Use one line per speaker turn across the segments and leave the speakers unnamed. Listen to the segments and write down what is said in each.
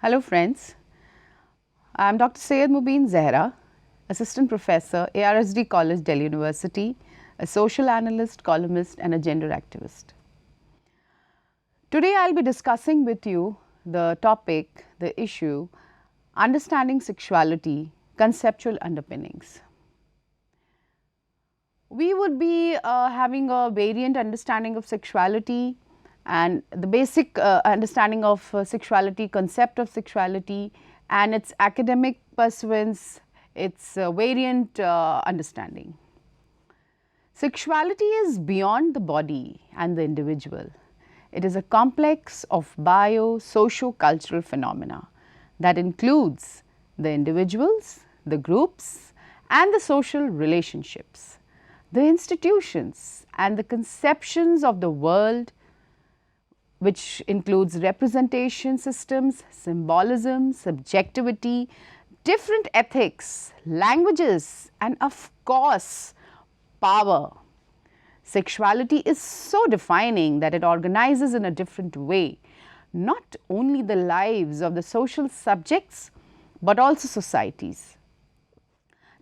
Hello friends, I am Dr. Syed Mubin Zehra, Assistant Professor, ARSD College, Delhi University, a social analyst, columnist and a gender activist. Today I will be discussing with you the topic, the issue, understanding sexuality, conceptual underpinnings. We would be having a variant understanding of sexuality and the basic understanding of sexuality, concept of sexuality and its academic pursuance, its variant understanding. Sexuality is beyond the body and the individual. It is a complex of socio-cultural phenomena that includes the individuals, the groups and the social relationships, the institutions and the conceptions of the world, which includes representation systems, symbolism, subjectivity, different ethics, languages and of course power. Sexuality is so defining that it organizes in a different way not only the lives of the social subjects but also societies.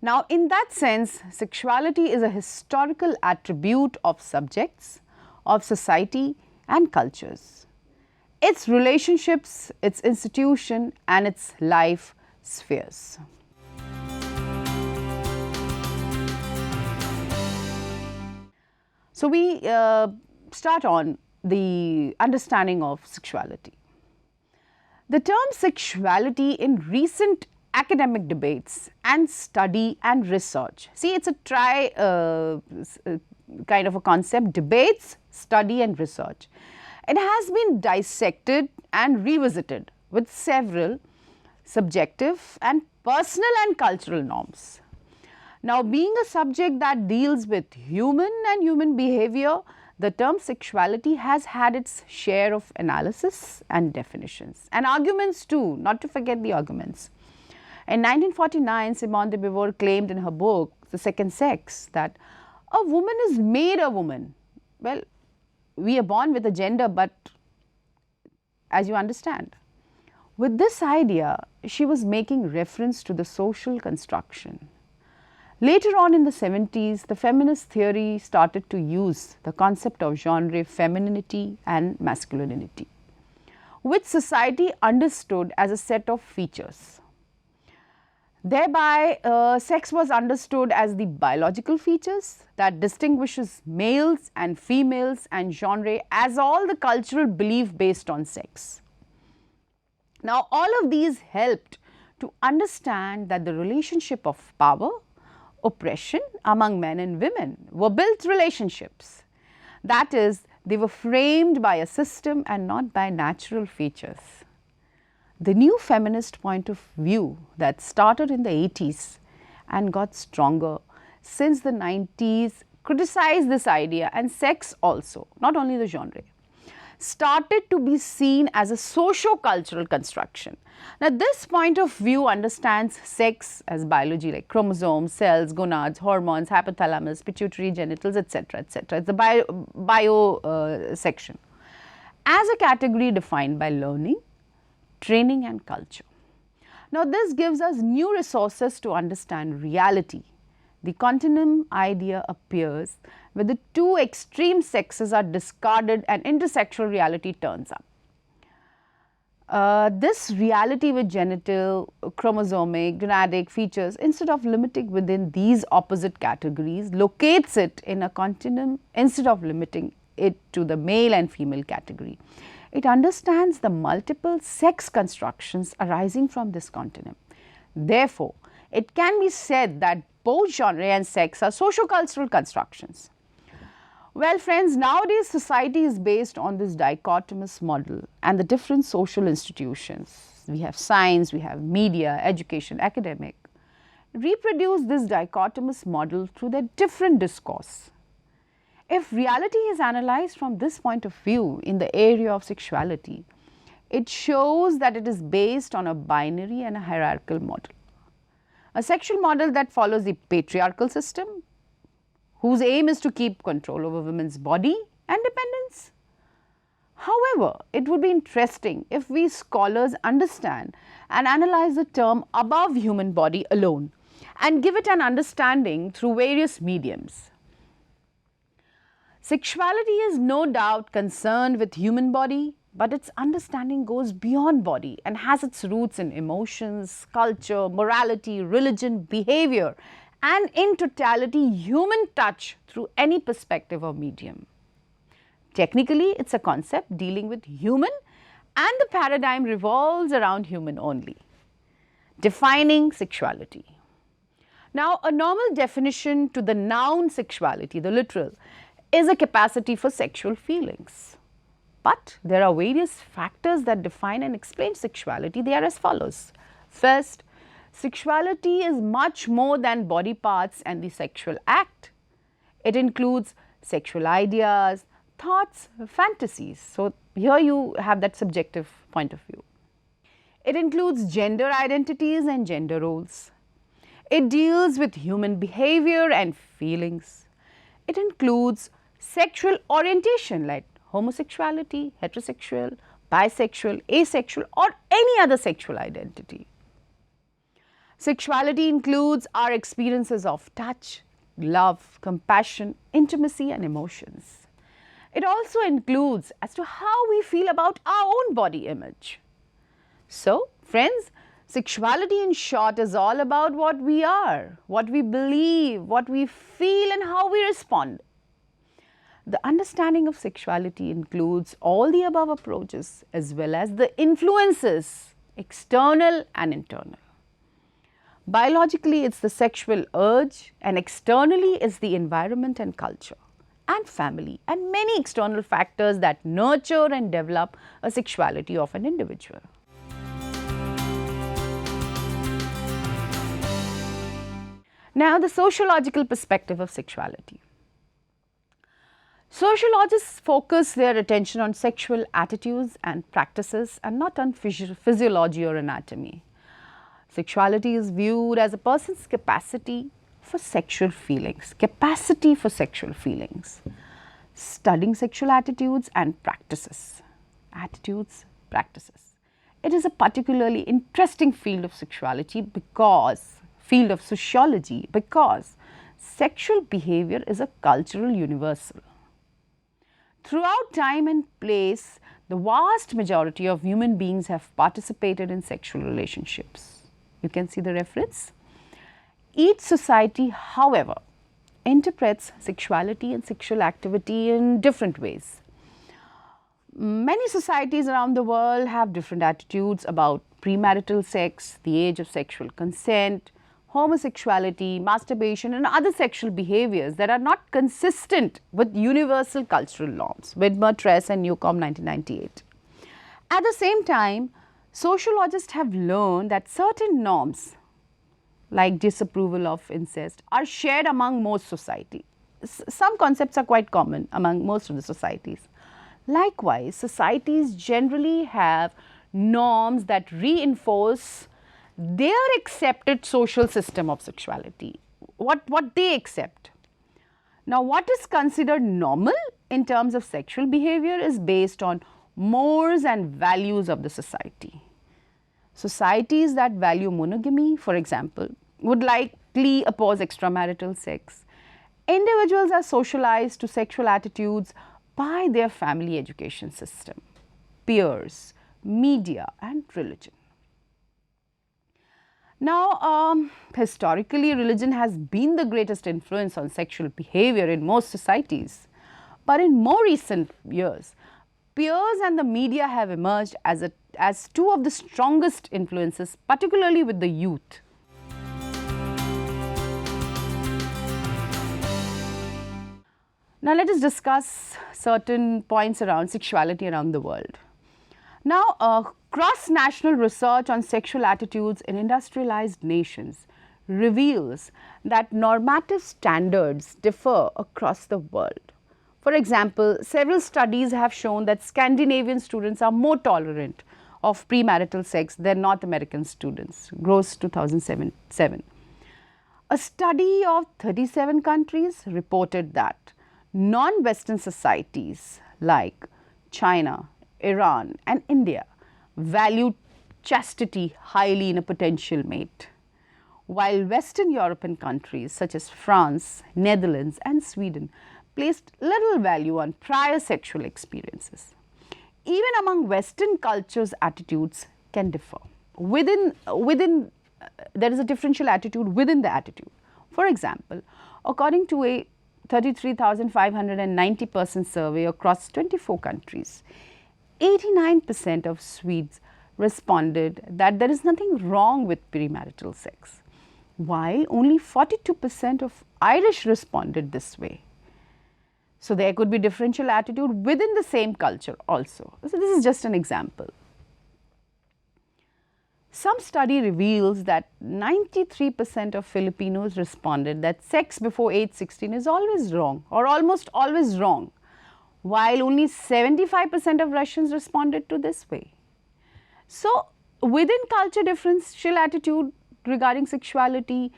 Now, in that sense, sexuality is a historical attribute of subjects, of society and cultures, its relationships, its institution and its life spheres. So, we start on the understanding of sexuality. The term sexuality in recent academic debates and study and research. See, it is a kind of a concept, debates, study and research. It has been dissected and revisited with several subjective and personal and cultural norms. Now, being a subject that deals with human and human behavior, the term sexuality has had its share of analysis and definitions and arguments too, not to forget the arguments. In 1949, Simone de Beauvoir claimed in her book, The Second Sex, that a woman is made a woman. Well, we are born with a gender, but as you understand. With this idea, she was making reference to the social construction. Later on in the 70s, the feminist theory started to use the concept of genre, femininity and masculinity, which society understood as a set of features. Thereby, sex was understood as the biological features that distinguishes males and females and genre as all the cultural belief based on sex. Now, all of these helped to understand that the relationship of power, oppression among men and women were built relationships. That is, they were framed by a system and not by natural features. The new feminist point of view that started in the 80s and got stronger since the 90s criticized this idea, and sex also, not only the genre, started to be seen as a socio-cultural construction. Now, this point of view understands sex as biology like chromosomes, cells, gonads, hormones, hypothalamus, pituitary, genitals, etc., etc. It is the bio section as a category defined by learning, training and culture. Now, this gives us new resources to understand reality. The continuum idea appears where the two extreme sexes are discarded and intersexual reality turns up. This reality with genital, chromosomic, gonadic features, instead of limiting within these opposite categories, locates it in a continuum instead of limiting it to the male and female category. It understands the multiple sex constructions arising from this continuum. Therefore, it can be said that both genre and sex are socio-cultural constructions. Well friends, nowadays society is based on this dichotomous model and the different social institutions. We have science, we have media, education, academic, reproduce this dichotomous model through their different discourse. If reality is analyzed from this point of view in the area of sexuality, it shows that it is based on a binary and a hierarchical model. A sexual model that follows the patriarchal system, whose aim is to keep control over women's body and dependence. However, it would be interesting if we scholars understand and analyze the term above human body alone and give it an understanding through various mediums. Sexuality is no doubt concerned with human body, but its understanding goes beyond body and has its roots in emotions, culture, morality, religion, behavior, and in totality human touch through any perspective or medium. Technically, it's a concept dealing with human, and the paradigm revolves around human only. Defining sexuality. Now, a normal definition to the noun sexuality, the literal, is a capacity for sexual feelings. But there are various factors that define and explain sexuality. They are as follows. First, sexuality is much more than body parts and the sexual act. It includes sexual ideas, thoughts, fantasies. So, here you have that subjective point of view. It includes gender identities and gender roles. It deals with human behavior and feelings. It includes sexual orientation like homosexuality, heterosexual, bisexual, asexual, or any other sexual identity. Sexuality includes our experiences of touch, love, compassion, intimacy, and emotions. It also includes as to how we feel about our own body image. So, friends, sexuality in short is all about what we are, what we believe, what we feel, and how we respond. The understanding of sexuality includes all the above approaches as well as the influences, external and internal. Biologically, it's the sexual urge, and externally, it's the environment and culture and family and many external factors that nurture and develop a sexuality of an individual. Now, the sociological perspective of sexuality. Sociologists focus their attention on sexual attitudes and practices and not on physiology or anatomy. Sexuality is viewed as a person's capacity for sexual feelings, studying sexual attitudes and practices. It is a particularly interesting field of sociology because sexual behavior is a cultural universal. Throughout time and place, the vast majority of human beings have participated in sexual relationships. You can see the reference. Each society, however, interprets sexuality and sexual activity in different ways. Many societies around the world have different attitudes about premarital sex, the age of sexual consent, homosexuality, masturbation, and other sexual behaviors that are not consistent with universal cultural norms. Widmer, Tress, and Newcomb, 1998. At the same time, sociologists have learned that certain norms like disapproval of incest are shared among most society. Some concepts are quite common among most of the societies. Likewise, societies generally have norms that reinforce their accepted social system of sexuality, what they accept. Now, what is considered normal in terms of sexual behavior is based on mores and values of the society. Societies that value monogamy, for example, would likely oppose extramarital sex. Individuals are socialized to sexual attitudes by their family education system, peers, media, and religion. Now, historically, religion has been the greatest influence on sexual behavior in most societies. But in more recent years, peers and the media have emerged as two of the strongest influences, particularly with the youth. Now, let us discuss certain points around sexuality around the world. Now, cross-national research on sexual attitudes in industrialized nations reveals that normative standards differ across the world. For example, several studies have shown that Scandinavian students are more tolerant of premarital sex than North American students, Gross 2007. A study of 37 countries reported that non-Western societies like China, Iran, and India value chastity highly in a potential mate, while Western European countries such as France, Netherlands, and Sweden placed little value on prior sexual experiences. Even among Western cultures, attitudes can differ. There is a differential attitude within the attitude. For example, according to a 33,590 person survey across 24 countries, 89% of Swedes responded that there is nothing wrong with premarital sex, while only 42% of Irish responded this way. So, there could be differential attitude within the same culture also. So, this is just an example. Some study reveals that 93% of Filipinos responded that sex before age 16 is always wrong or almost always wrong, while only 75% of Russians responded to this way. So, within culture differential attitude regarding sexuality,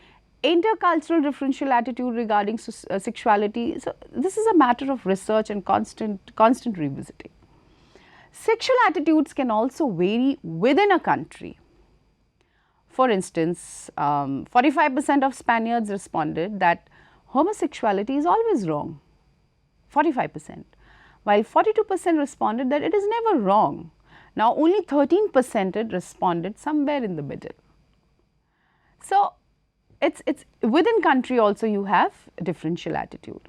intercultural differential attitude regarding sexuality, so this is a matter of research and constant revisiting. Sexual attitudes can also vary within a country. For instance, 45% of Spaniards responded that homosexuality is always wrong, 45%, while 42% responded that it is never wrong. Now, only 13% responded somewhere in the middle. So, it's within country also you have differential attitude.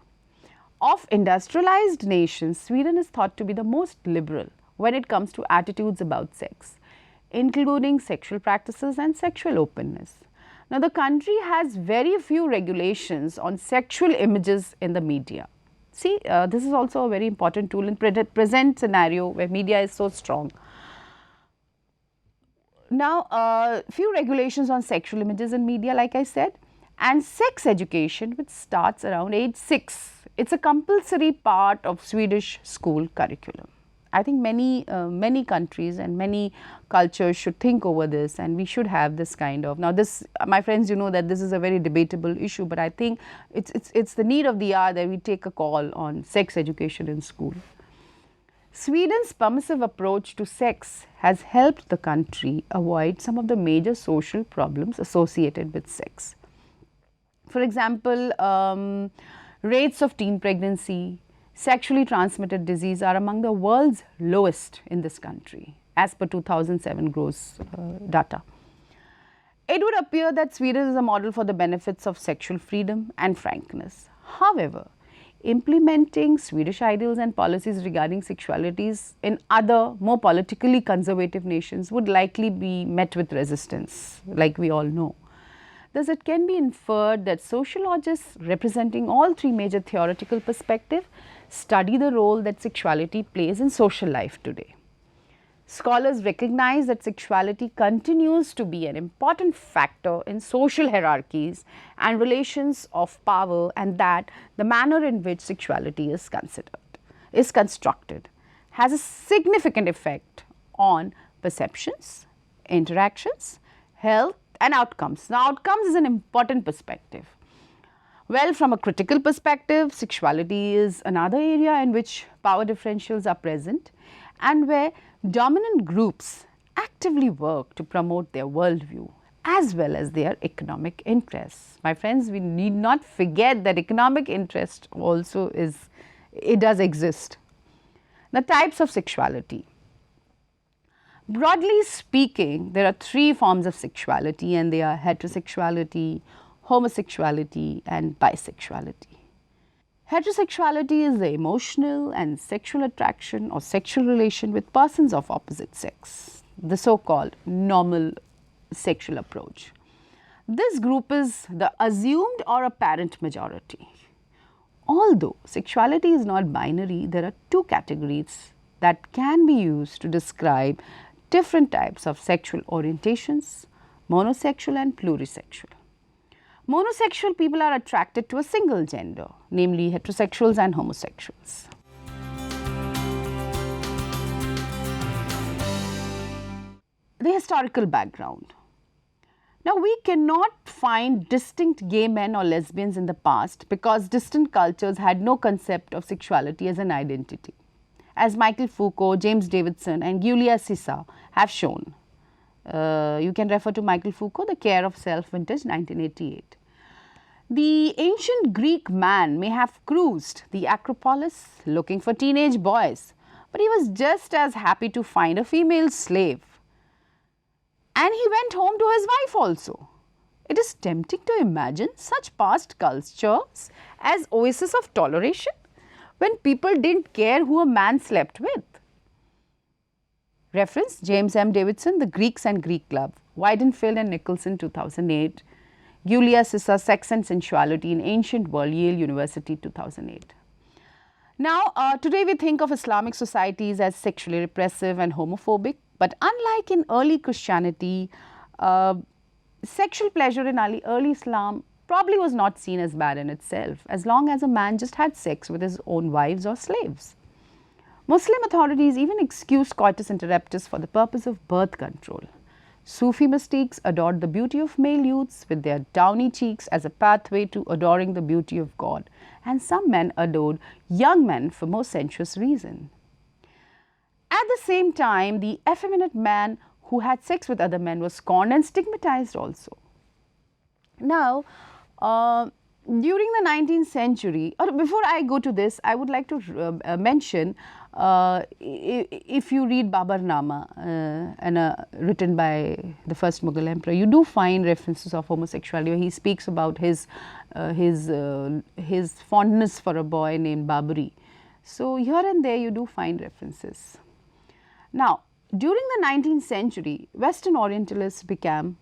Of industrialized nations, Sweden is thought to be the most liberal when it comes to attitudes about sex, including sexual practices and sexual openness. Now, the country has very few regulations on sexual images in the media. See, this is also a very important tool in present scenario where media is so strong. Now, few regulations on sexual images in media, like I said, and sex education, which starts around age 6. It's a compulsory part of Swedish school curriculum. I think many countries and many cultures should think over this, and we should have this kind of. Now, this, my friends, you know that this is a very debatable issue, but I think it's the need of the hour that we take a call on sex education in school. Sweden's permissive approach to sex has helped the country avoid some of the major social problems associated with sex. For example, rates of teen pregnancy, sexually transmitted disease are among the world's lowest in this country, as per 2007 gross data. It would appear that Sweden is a model for the benefits of sexual freedom and frankness. However, implementing Swedish ideals and policies regarding sexualities in other more politically conservative nations would likely be met with resistance, like we all know. Thus, it can be inferred that sociologists representing all three major theoretical perspectives study the role that sexuality plays in social life today. Scholars recognize that sexuality continues to be an important factor in social hierarchies and relations of power, and that the manner in which sexuality is constructed has a significant effect on perceptions, interactions, health and outcomes. Now, outcomes is an important perspective. Well, from a critical perspective, sexuality is another area in which power differentials are present and where dominant groups actively work to promote their worldview as well as their economic interests. My friends, we need not forget that economic interest also does exist. The types of sexuality. Broadly speaking, there are three forms of sexuality, and they are heterosexuality, homosexuality and bisexuality. Heterosexuality is the emotional and sexual attraction or sexual relation with persons of opposite sex, the so-called normal sexual approach. This group is the assumed or apparent majority. Although sexuality is not binary, there are two categories that can be used to describe different types of sexual orientations: monosexual and plurisexual. Monosexual people are attracted to a single gender, namely heterosexuals and homosexuals. The historical background. Now, we cannot find distinct gay men or lesbians in the past because distant cultures had no concept of sexuality as an identity. as Michael Foucault, James Davidson and Giulia Sissa have shown. You can refer to Michael Foucault, The Care of Self, vintage 1988. The ancient Greek man may have cruised the Acropolis looking for teenage boys, but he was just as happy to find a female slave. And he went home to his wife also. It is tempting to imagine such past cultures as oases of toleration when people didn't care who a man slept with. Reference James M. Davidson, The Greeks and Greek Love, Weidenfeld and Nicholson, 2008. Giulia Sissa, Sex and Sensuality in Ancient World, Yale University, 2008. Now, today we think of Islamic societies as sexually repressive and homophobic, but unlike in early Christianity, sexual pleasure in early Islam probably was not seen as bad in itself, as long as a man just had sex with his own wives or slaves. Muslim authorities even excused coitus interruptus for the purpose of birth control. Sufi mystics adored the beauty of male youths with their downy cheeks as a pathway to adoring the beauty of God, and some men adored young men for more sensuous reason. At the same time, the effeminate man who had sex with other men was scorned and stigmatized also. Now, during the 19th century, or before I go to this, I would like to mention, if you read Babarnama, written by the first Mughal emperor, you do find references of homosexuality. He speaks about his fondness for a boy named Baburi. So, here and there you do find references. Now, during the 19th century, Western Orientalists began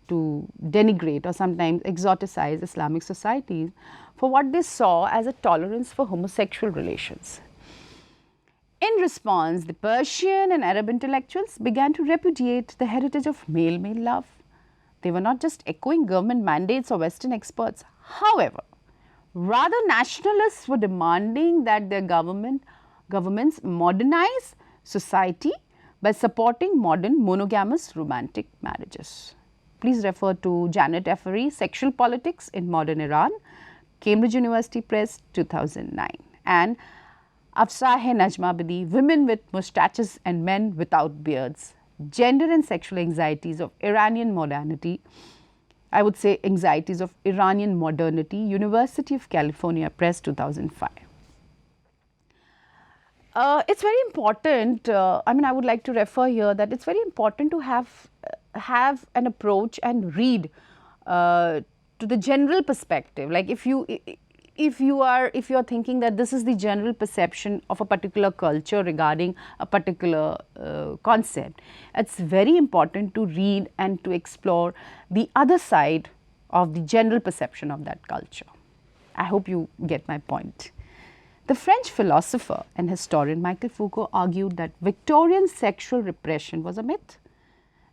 to denigrate or sometimes exoticize Islamic societies for what they saw as a tolerance for homosexual relations. In response, the Persian and Arab intellectuals began to repudiate the heritage of male-male love. They were not just echoing government mandates or Western experts. However, rather nationalists were demanding that their governments modernize society by supporting modern monogamous romantic marriages. Please refer to Janet Effery, Sexual Politics in Modern Iran, Cambridge University Press, 2009, and Afsah-e Najmabadi, Women with Mustaches and Men Without Beards, Gender and Sexual Anxieties of Iranian Modernity, I would say Anxieties of Iranian Modernity, University of California Press, 2005. It's very important, I would like to refer here that it's very important to have an approach and read to the general perspective. Like if you are thinking that this is the general perception of a particular culture regarding a particular concept, it's very important to read and to explore the other side of the general perception of that culture. I hope you get my point. The French philosopher and historian Michael Foucault argued that Victorian sexual repression was a myth,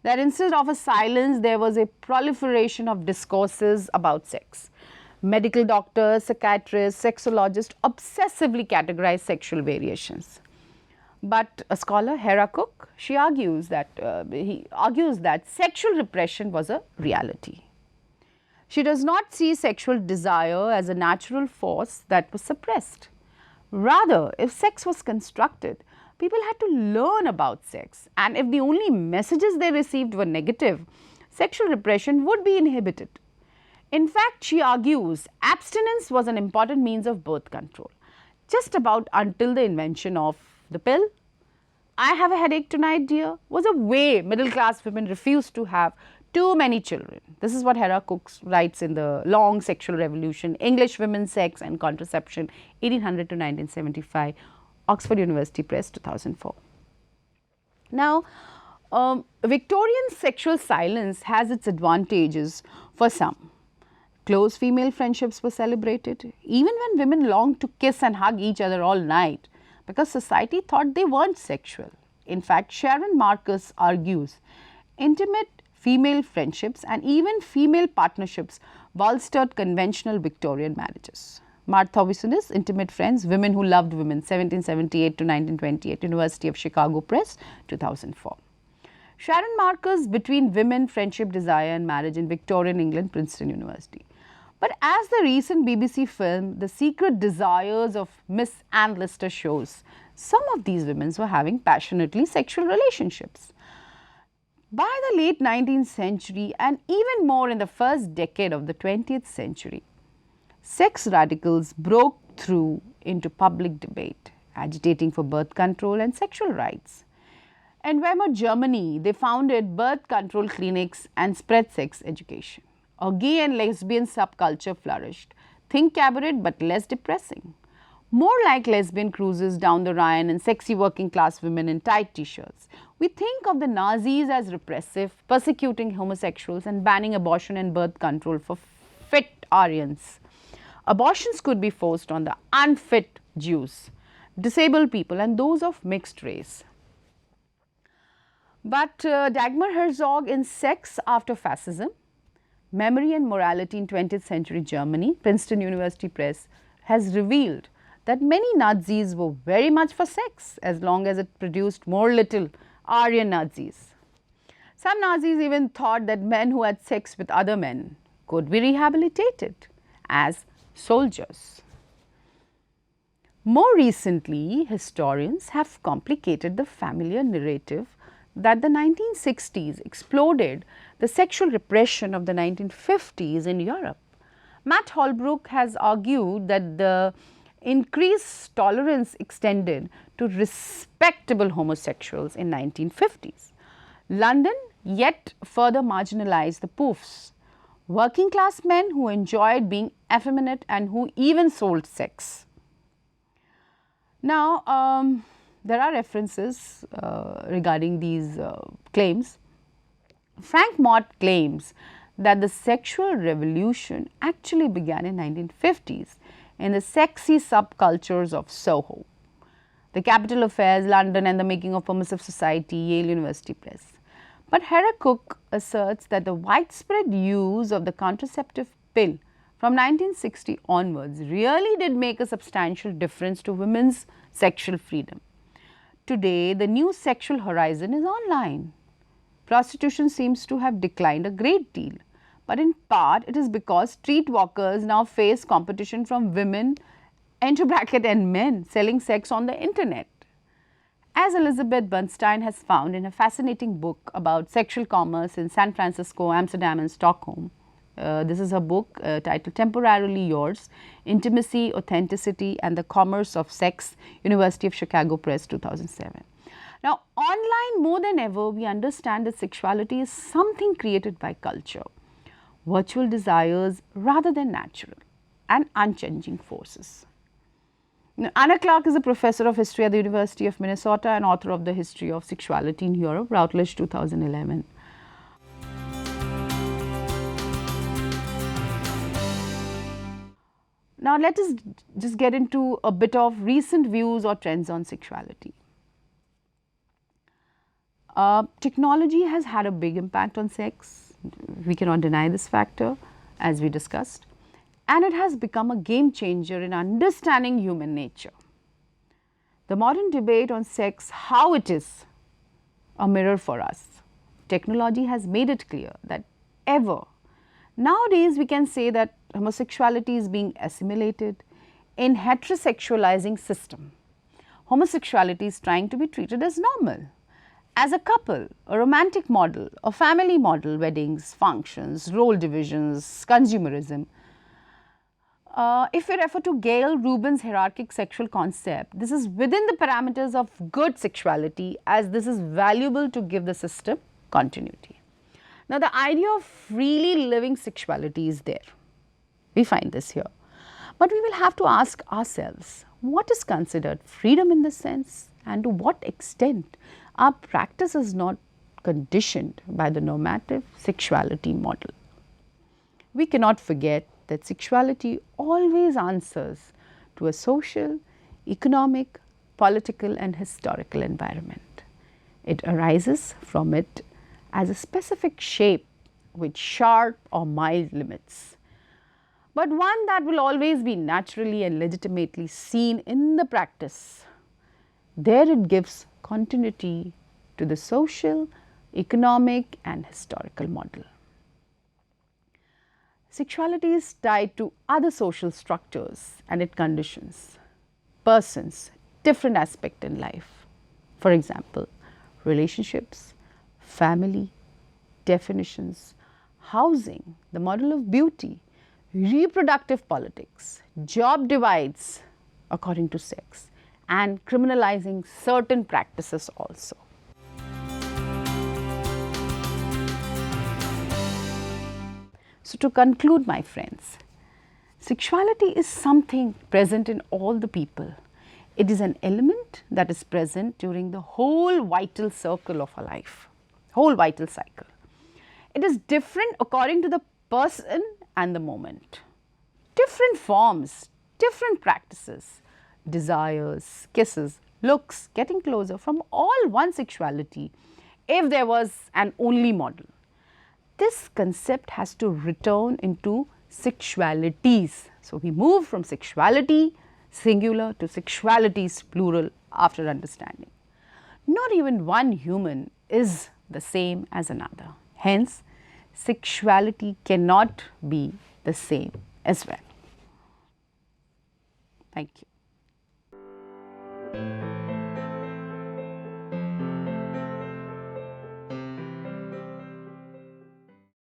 that instead of a silence, there was a proliferation of discourses about sex. Medical doctors, psychiatrists, sexologists obsessively categorize sexual variations. But a scholar, Hera Cook, he argues that sexual repression was a reality. She does not see sexual desire as a natural force that was suppressed. Rather, if sex was constructed, people had to learn about sex, and if the only messages they received were negative, sexual repression would be inhibited. In fact, she argues abstinence was an important means of birth control, just about until the invention of the pill. I have a headache tonight, dear, was a way middle class women refused to have too many children. This is what Hera Cook writes in The Long Sexual Revolution, English Women's Sex and Contraception, 1800 to 1975, Oxford University Press, 2004. Now, Victorian sexual silence has its advantages for some. Close female friendships were celebrated, even when women longed to kiss and hug each other all night, because society thought they weren't sexual. In fact, Sharon Marcus argues intimate female friendships and even female partnerships bolstered conventional Victorian marriages. Martha Wiesen's Intimate Friends, Women Who Loved Women, 1778 to 1928, University of Chicago Press, 2004. Sharon Marcus, Between Women, Friendship, Desire and Marriage in Victorian England, Princeton University. But as the recent BBC film, The Secret Desires of Miss Anne Lister shows, some of these women were having passionately sexual relationships. By the late 19th century and even more in the first decade of the 20th century, sex radicals broke through into public debate, agitating for birth control and sexual rights. In Weimar, Germany, they founded birth control clinics and spread sex education. A gay and lesbian subculture flourished. Think cabaret but less depressing. More like lesbian cruises down the Rhine and sexy working class women in tight t-shirts. We think of the Nazis as repressive, persecuting homosexuals and banning abortion and birth control for fit Aryans. Abortions could be forced on the unfit Jews, disabled people and those of mixed race. But Dagmar Herzog in Sex After Fascism, Memory and Morality in 20th Century Germany, Princeton University Press, has revealed that many Nazis were very much for sex as long as it produced more little Aryan Nazis. Some Nazis even thought that men who had sex with other men could be rehabilitated as soldiers. More recently, historians have complicated the familiar narrative that the 1960s exploded the sexual repression of the 1950s in Europe. Matt Holbrook has argued that the increased tolerance extended to respectable homosexuals in 1950s. London yet further marginalized the poofs, working class men who enjoyed being effeminate and who even sold sex. Now, there are references regarding these claims. Frank Mott claims that the sexual revolution actually began in 1950s in the sexy subcultures of Soho, The Capital Affairs, London and the Making of Permissive Society, Yale University Press. But Hera Cook asserts that the widespread use of the contraceptive pill from 1960 onwards really did make a substantial difference to women's sexual freedom. Today, the new sexual horizon is online. Prostitution seems to have declined a great deal, but in part it is because streetwalkers now face competition from women and men selling sex on the internet. As Elizabeth Bernstein has found in a fascinating book about sexual commerce in San Francisco, Amsterdam and Stockholm. This is a book titled Temporarily Yours, Intimacy, Authenticity and the Commerce of Sex, University of Chicago Press, 2007. Now, online more than ever, we understand that sexuality is something created by culture, virtual desires rather than natural and unchanging forces. Now, Anna Clark is a professor of history at the University of Minnesota and author of The History of Sexuality in Europe, Routledge, 2011. Now, let us just get into a bit of recent views or trends on sexuality. Technology has had a big impact on sex. We cannot deny this factor, as we discussed, and it has become a game changer in understanding human nature. The modern debate on sex, how it is a mirror for us. Technology has made it clear that nowadays we can say that homosexuality is being assimilated in heterosexualizing system. Homosexuality is trying to be treated as normal, as a couple, a romantic model, a family model, weddings, functions, role divisions, consumerism. If we refer to Gail Rubin's hierarchic sexual concept, this is within the parameters of good sexuality, as this is valuable to give the system continuity. Now, the idea of freely living sexuality is there. We find this here. But we will have to ask ourselves, what is considered freedom in this sense, and to what extent our practice is not conditioned by the normative sexuality model. We cannot forget that sexuality always answers to a social, economic, political and historical environment. It arises from it as a specific shape with sharp or mild limits, but one that will always be naturally and legitimately seen in the practice. There it gives continuity to the social, economic and historical model. Sexuality is tied to other social structures and it conditions persons, different aspect in life. For example, relationships, family, definitions, housing, the model of beauty, reproductive politics, job divides according to sex, and criminalizing certain practices also. So, to conclude, my friends, sexuality is something present in all the people. It is an element that is present during the whole vital circle of our life, whole vital cycle. It is different according to the person and the moment. Different forms, different practices, desires, kisses, looks, getting closer from all one sexuality if there was an only model. This concept has to return into sexualities. So, we move from sexuality singular to sexualities plural after understanding. Not even one human is the same as another. Hence, sexuality cannot be the same as well. Thank you.